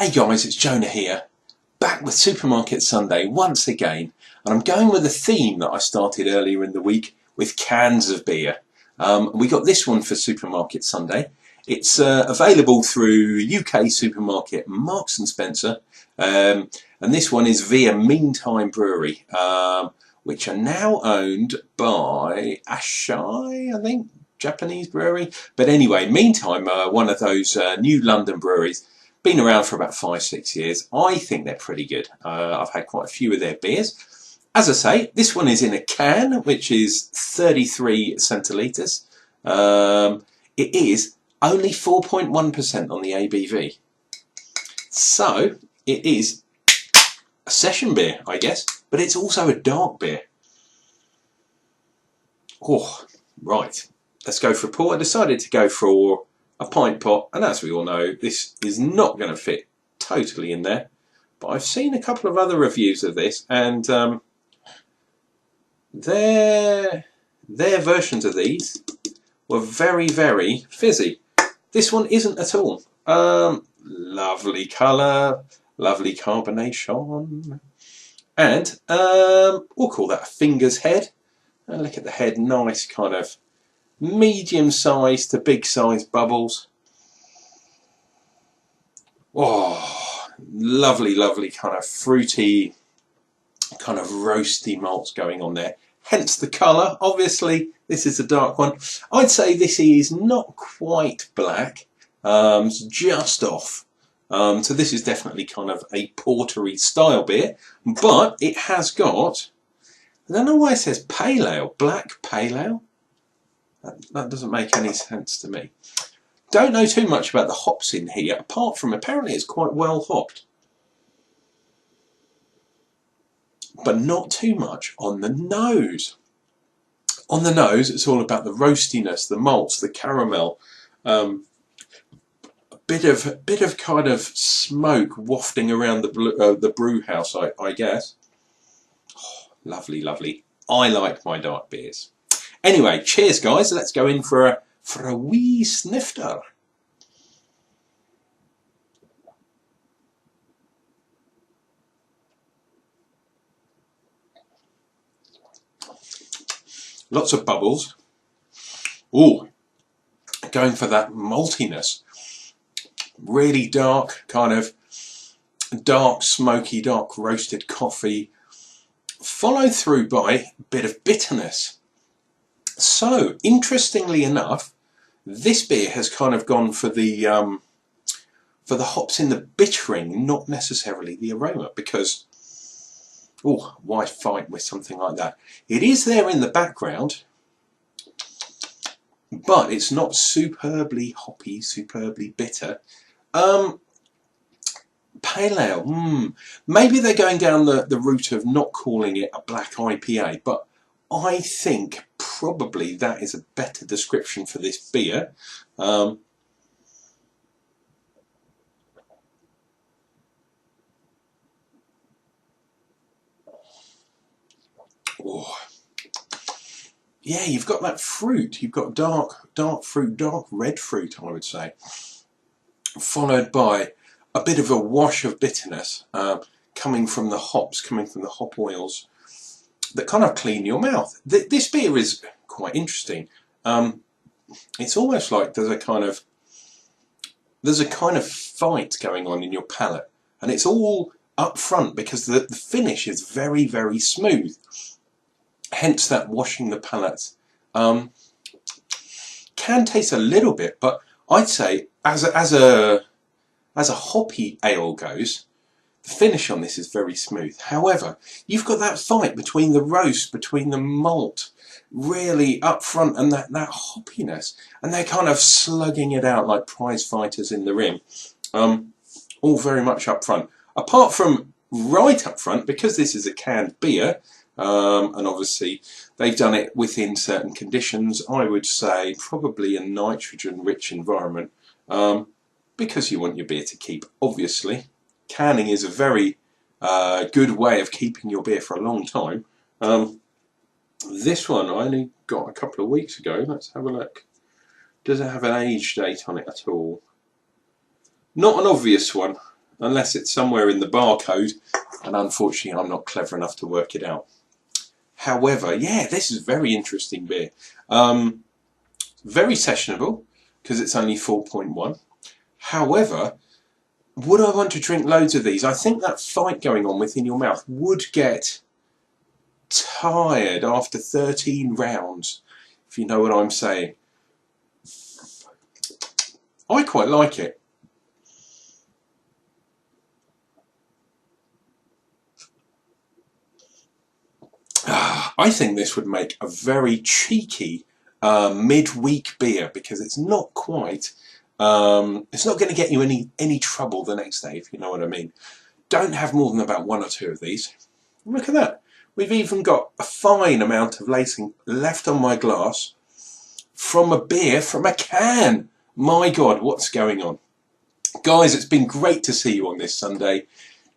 Hey guys, it's Jonah here, back with Supermarket Sunday once again, and I'm going with a theme that I started earlier in the week with cans of beer. We got this one for Supermarket Sunday. It's available through UK supermarket Marks and Spencer, and this one is via Meantime Brewery, which are now owned by Ashai, I think, Japanese brewery. But anyway, Meantime are one of those new London breweries. Been around for about 5-6 years. I think they're pretty good. I've had quite a few of their beers. As I say, this one is in a can, which is 33 centilitres. It is only 4.1% on the ABV. So, it is a session beer, I guess, but it's also a dark beer. Oh, right. Let's go for a pour. I decided to go for a pint pot, and as we all know, this is not going to fit totally in there, but I've seen a couple of other reviews of this, and their versions of these were very, very fizzy. This one isn't at all. Lovely colour, lovely carbonation, and we'll call that a finger's head. And look at the head, nice kind of medium-sized to big-sized bubbles. Oh, lovely, lovely kind of fruity, kind of roasty malts going on there. Hence the colour. Obviously, this is a dark one. I'd say this is not quite black. It's just off. So this is definitely kind of a portery style beer, but it has got, I don't know why it says pale ale, black pale ale. That doesn't make any sense to me. Don't know too much about the hops in here, apart from apparently it's quite well hopped. But not too much on the nose. On the nose, it's all about the roastiness, the malts, the caramel, a bit of kind of smoke wafting around the brew house, I guess. Oh, lovely, lovely. I like my dark beers. Anyway, cheers guys, let's go in for a wee snifter. Lots of bubbles. Ooh, going for that maltiness. Really dark, kind of dark, smoky, dark roasted coffee, followed through by a bit of bitterness. So, interestingly enough, this beer has kind of gone for the hops in the bittering, not necessarily the aroma, because, oh, why fight with something like that? It is there in the background, but it's not superbly hoppy, superbly bitter. Pale ale, maybe they're going down the route of not calling it a black IPA, but I think probably that is a better description for this beer. Oh. Yeah, you've got that fruit. You've got dark fruit, dark red fruit, I would say, followed by a bit of a wash of bitterness coming from the hops, coming from the hop oils, that kind of clean your mouth. This beer is quite interesting. It's almost like there's a kind of fight going on in your palate, and it's all up front because the finish is very, very smooth. Hence that washing the palate. Can taste a little bit, but I'd say as a hoppy ale goes, the finish on this is very smooth. However, you've got that fight between the roast, between the malt, really up front, and that hoppiness, and they're kind of slugging it out like prize fighters in the ring. All very much up front. Apart from right up front, because this is a canned beer, and obviously they've done it within certain conditions, I would say probably a nitrogen-rich environment, because you want your beer to keep, obviously. Canning is a very good way of keeping your beer for a long time. This one I only got a couple of weeks ago. Let's have a look. Does it have an age date on it at all? Not an obvious one. unless it's somewhere in the barcode, and unfortunately I'm not clever enough to work it out. However, yeah, this is very interesting beer. Very sessionable, because it's only 4.1. However, would I want to drink loads of these? I think that fight going on within your mouth would get tired after 13 rounds, if you know what I'm saying. I quite like it. I think this would make a very cheeky midweek beer, because it's not quite, it's not going to get you any trouble the next day, if you know what I mean. Don't have more than about 1 or 2 of these. Look at that. We've even got a fine amount of lacing left on my glass from a beer from a can. My God, what's going on? Guys, it's been great to see you on this Sunday.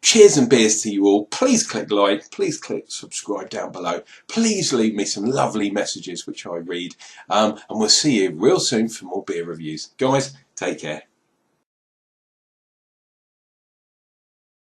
Cheers and beers to you all. Please click like, please click subscribe down below. Please leave me some lovely messages which I read. And we'll see you real soon for more beer reviews. Guys, take care.